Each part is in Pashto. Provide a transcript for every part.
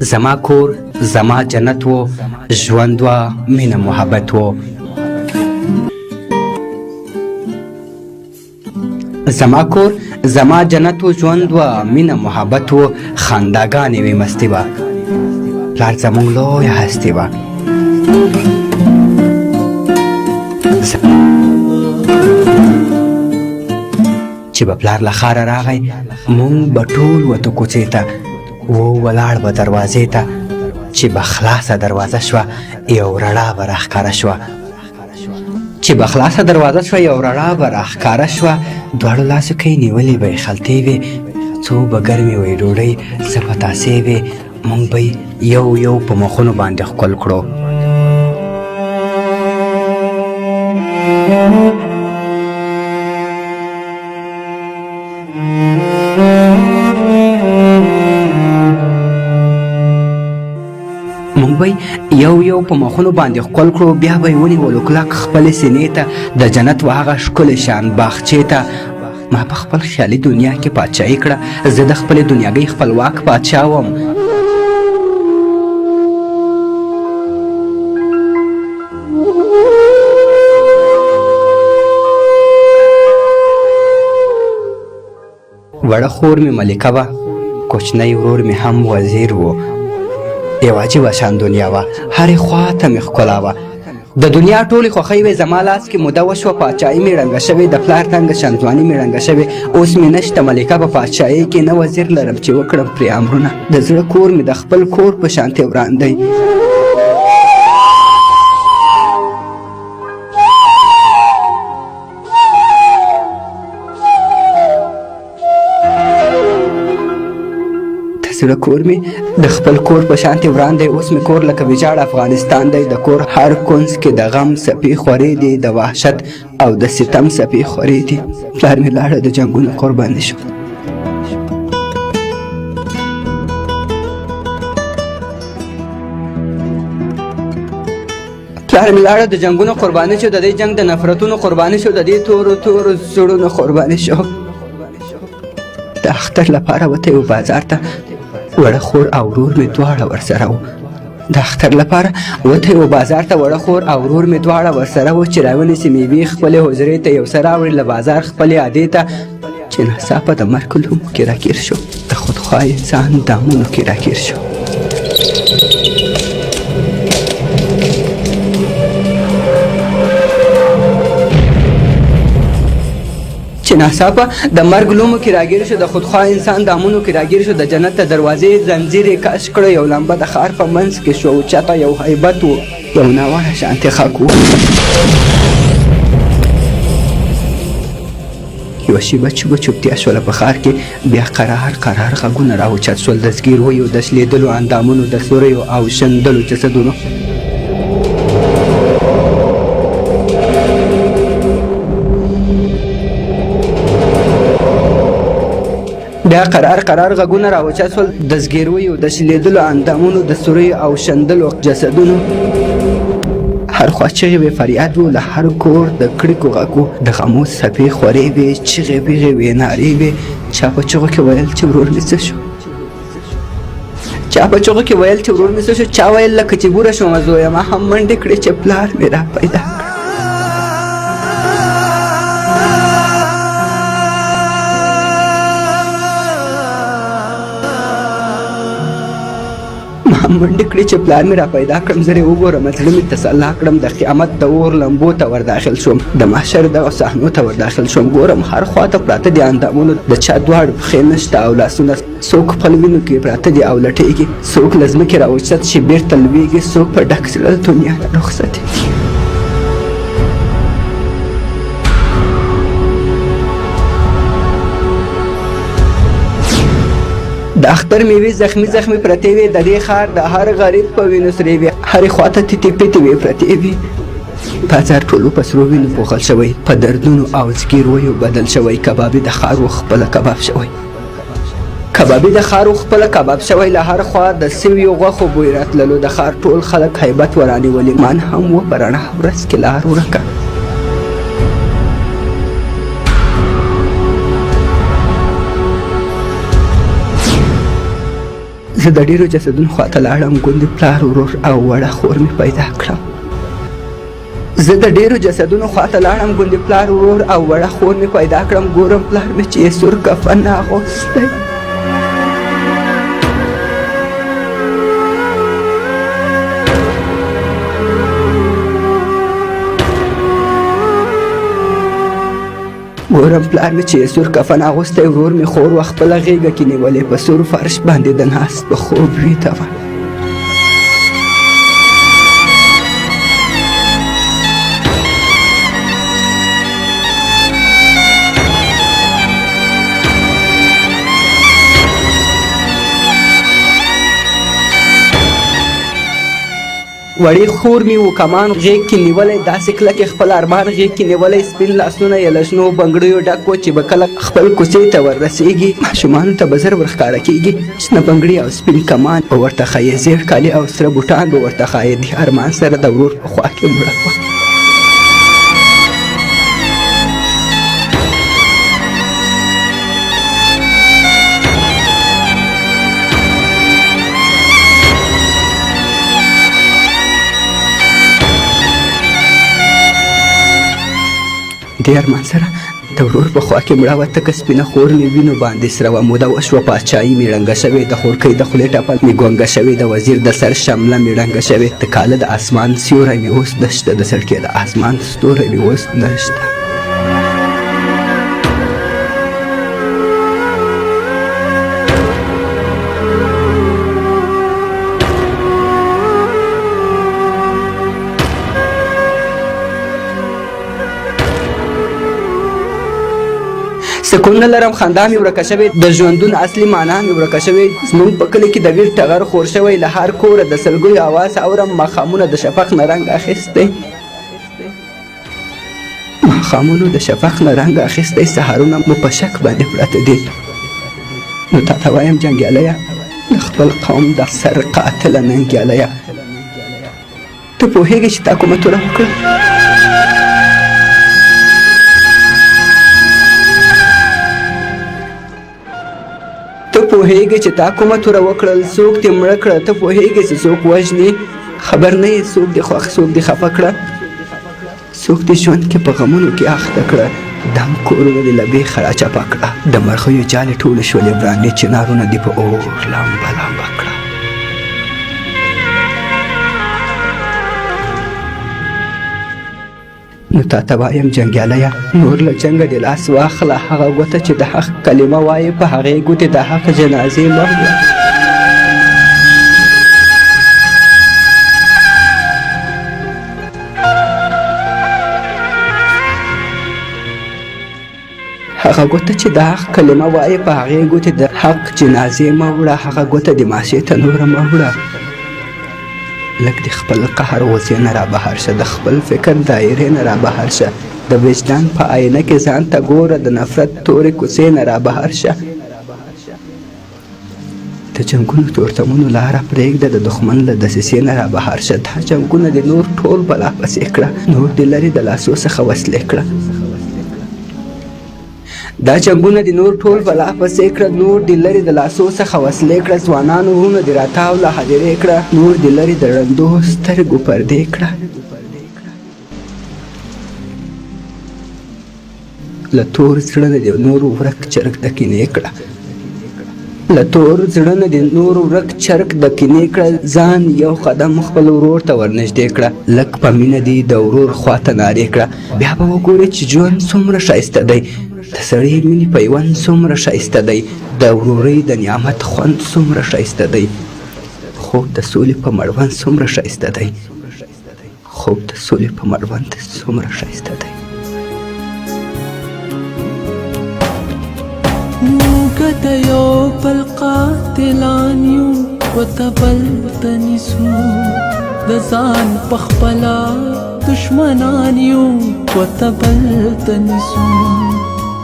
زما کور زما جنت و ژوند و مینه محبت و زما کور زما جنت و ژوند و مینه محبت و خنداګانې وې مستې به پلار زموږ لویه هستي به چې به پلار له ښاره راغی مونږ به ټول وتو کوڅې ته ولاړ به دروازې ته چې به خلاصه دروازه شوه یو رڼا به راښکاره شوه چې به خلاصه دروازه شوه یو رڼا به راښکاره شوه دواړو لاسو کې یې نیولې به یې خلطې وې څو به ګرمې وې ډوډۍ څه پتاسې وې موږ به یو یو په مخونو باندې ښکل کړو موږ به یو یو په مخونو باندې ښکل کړو بیا به یې ونیولو کلک خپلې سینې ته د جنت و هغه ښکلې شان باغچې ته ما په خپل خیالي دنیا کې پاچاهي کړه زه د خپلې دنیاګۍ خپلواک پاچا وم وړه خور مې ملکه وه کوچنی ورور مې هم وزیر و یو عجیبه شان دنیا وه هرې خوا ته مې ښکلا وه د دنیا ټولې خوښۍ وې زما لاس کې موده وشوه پاچاهي مې ړنګه شوې د پلار تنګه شانځواني مې ړنګه شوې اوس مې نشته ملکه په پاچاهۍ کې نه وزیر لرم چې وکړم پرې امرونه د زړه کور مې د خپل کور په شانتې وران دی زړه کور مې د خپل کور په شانتې وران دی اوس مې کور لکه ویجاړ افغانستان دی د کور هر کونج کې د غم څپې خورې دي د وحشت او د ستم څپې خورې دي پلار مې لاړه د جنګونو قرباني شو پلار مې لاړه د جنګونو قرباني شو د دې جنګ د نفرتونو قرباني شو د دې تورو تورو زړونو قرباني شو د اختر لپاره وته یو بازار ته وړه خور او ورور مې دواړه ورسره وو د اختر لپاره وته یو بازار ته وړه خور او ورور مې دواړه ورسره وو چې راونیسي میوې خپلې حجرې ته یو څه راوړي له بازار خپلې عادې ته چې ناڅاپه د مرګ لومو کې راګیر شو د خودخواه انسان دامونو کې راګیر شو چې ناڅاپه د مرګ لومو کې راګیر شو د خودخواه انسان دامونو کې راګیر شو د جنت د دروازې زنځیر یې کش کړه یو لمبه د ښار په منځ کې شو اوچته یو هیبت و یو ناوړه شانتې خاک و یوه شیبه چوپتیا شوله په ښار کې بیا قرار غږونه راوچت شول د زګیرویو د شلېدلو اندامونو د سوریو او شندلو جسدونو بیا قرار غږونه راوچت شول د زګیرویو د شلېدلو اندامونو د سوریو او شندلو جسدونو هر خوا چغې وې فریاد و له هر کور د کړکو غږو د غمو څپې خورې وې چغې بغې وې نارې وې چا په چغو کې ویل چې ورور مې څه شو چا ویل لکه چې بوره شومه زویه ما هم منډې کړې چې پلار مې را پیدا کړ منډې کړې چې پلار مې را پیدا کړم زه یې وګورم زړه مې تسلا کړم د قیامت د اور لمبو ته ورداخل شوم د محشر دغه صحنو ته ورداخل شوم ګورم هر خوا ته پراته دي اندامونو د چا دواړه پښې نشته او لاسونه څوک خپل وینو کې پراته دي او لټېږي څوک له ځمکې راوچت شي بېرته لوېږي څوک په ډک زړه دنیا نه رخصتېږي د اختر میوې زخمي پرتې وې د دې ښار د هر غریب په وینو سرې وې هرې خوا ته تیتې پیتې وې پرتې وې بازار ټولو په سرو وینو پوښل شوی، په دردونو او زګیرویو بدل شوی. کبابي د ښار خپله کباب شوی، کبابي د ښار خپله کباب شوی. له هر خوا د سویو غوښو بوی راتللو، د ښار ټول خلک هیبت ورانیولي. من هم و په رڼا ورځ کې لار ورکه. زه د ډېرو جسدونو خواته لاړم، ګوندې پلار ورور او وړه خور مې پیدا کړم. زه د ډېرو جسدونو خواته لاړم، ګوندې پلار ورور او وړه خور مې پیدا کړم. ګورم پلار مې چې یې سور کفن اغوستی. ګورم پلار مې چې یې سور کفن اغوستی. ورور مې خور و خپله غېږه کې نیولې، په سور فرش باندې د ناست په خوب ویده وه. وړې خور مې و کمان غېږ کې نیولی، داسې کلکې خپل ارمان غېږ کې نیولی. سپین لاسونه یې له شنو بنګړیو ډک و چې به کله خپل کوڅې ته وررسېږي ماشومانو ته به زر ورښکاره کېږي. شنه بنګړي او سپین کمان به ورته ښایي، زیړ کالي او سره بوټان به ورته ښایي. دې ارمان سره د ورور په خوا کې مړه وه. دې ارمان سره د ورور په خوا کې مړه وه. تکه سپینه خور مې وینو باندې سره وه. موده وشوه پاچایي مې ړنګه شوې، د خورکۍ د خولې ټپل مې ګونګه شوې، د وزیر د سر شمله مې ړنګه شوې. د کاله د اسمان سیوری مې اوس نشته، د سړکې د اسمان ستوری مې اوس نشته. سکون نه لرم، خندا مې ورکه شوې، د ژوندون اصلي معنا مې ورکه شوې. زموږ په کلي کې د ویر ټغر خور شوی، له هر کوره د سلګیو اواز اورم. ماښامونه د شفق نه رنګ اخیستی، ماښامونو د شفق نه رنګ اخیستی. سهارونه مو په شک باندې پراته دي. نو تا ته وایم جنګیالیه، د خپل قوم د سر قاتله ننګیالیه، ته پوهېږې چې تا کومه توره وکړه؟ ته پوهېږې چې تا کومه توره وکړل؟ څوک دې مړه کړه؟ ته پوهېږې چې څوک وژني؟ خبر نه یې څوک دې خوښ څوک دې خفه کړه؟ څوک دې ژوند کې په غمونو کې اخته کړه؟ دم کورونه دې له بې خړه چپه کړه، د مرغیو جالې ټولې شولې برانډې چنارونه دې په اور لامبه لامبه کړه. نو تا ته وایم جنګیالیه، نور له جنګه دې لاس واخله. هغه ګوته چې د حق کلمه وایي، په هغې ګوتې د حق جنازې مه وړه. هغه ګوته چې د حق کلمه وایي، په هغې ګوتې د حق جنازې مه وړه. هغه ګوته دې ماسې ته نوره مه وړه. لږ د خپل قهر غوڅې نه رابهر شه، د خپل فکر دایرې نه رابهر شه، د وجدان په آینه کې ځان ته ګوره، د نفرت تورې کوڅې نه رابهر شه. د جنګونو تورتمونو لاره پرېږده، د دښمن له دسیسې نه رابهر شه. دا جنګونه دې نور ټول بلا پسې کړه، نور دې لرې د لاسو څخه وسلې کړه. دا جنګونه دې نور ټول بلا پسې کړه، نور دې لرې د لاسو څخه وسلې کړه. ځوانانو وروڼو دې راتاو له هدیرې کړه، نور دې لرې د ړندو سترګو پردې کړه. له تور زړه نه دې نور ورک چرګ د کینې کړه، له تور زړه نه دې نور ورک چرګ د کینې کړه. ځان یو قدم خپل ورور ته ورنږدې کړه، لږ په مینه دې د ورور خواته نارې کړه. بیا به وګورې چې ژوند څومره ښایسته دی، د سړی مینې پیوند څومره ښایسته دی، د ورورۍ د نعمت خوند څومره ښایسته دی. خوب د سولې په مړوند څومره ښایسته دی، خوب د سولې په مړوند څومره ښایسته دی. موږ د یو بل قاتلان یو، ورته بل ته نیسو، د ځان پخپلا دشمنان یو ورته بل ته نیسو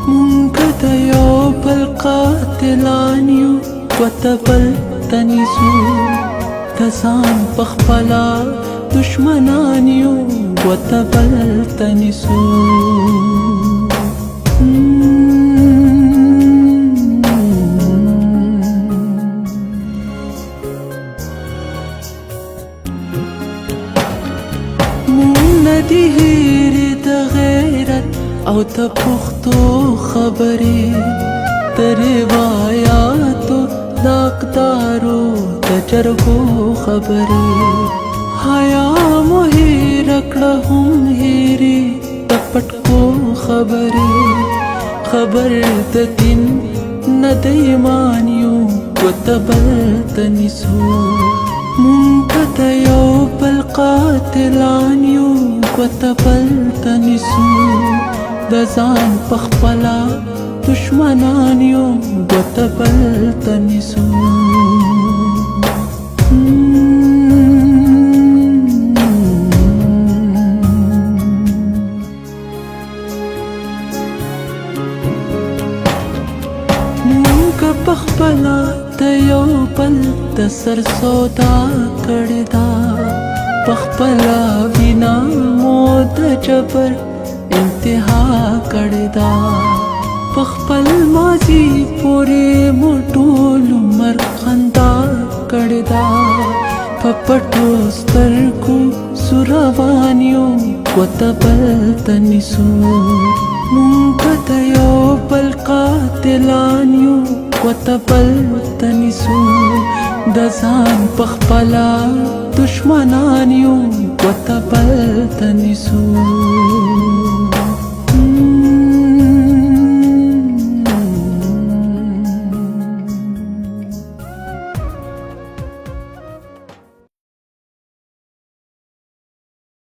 مونږ د یو بل قاتلان یو ورته بل ته نیسو د ځان پخپلا دشمنان یو ورته بل ته نیسو ندی هیری د غیرت او د پښتو خبرې د روایاتو د اقدارو د جرګو خبرې حیا مو هیر کړه هم هیري د پټکو خبرې خبر د دین نه د ایمان یو ورته بل ته نیسو مونږ د یو بل قاتلان یو ورته بل ته نیسو د ځان پخپلا دشمنان یو ورته بل ته نیسو مونږ پخپلا د یو بل د سر سودا کړې ده پخپلا وینا مو د جبر انتها کړې ده پخپل ماضي پورې مو ټول عمر خندا کړې ده په پټو سترګو سوروان یو ورته بل ته نیسو مونږ د یو بل قاتلان یو ورته بل ته نیسو د ځان پخپلا دشمنان یو ورته بل ته نیسو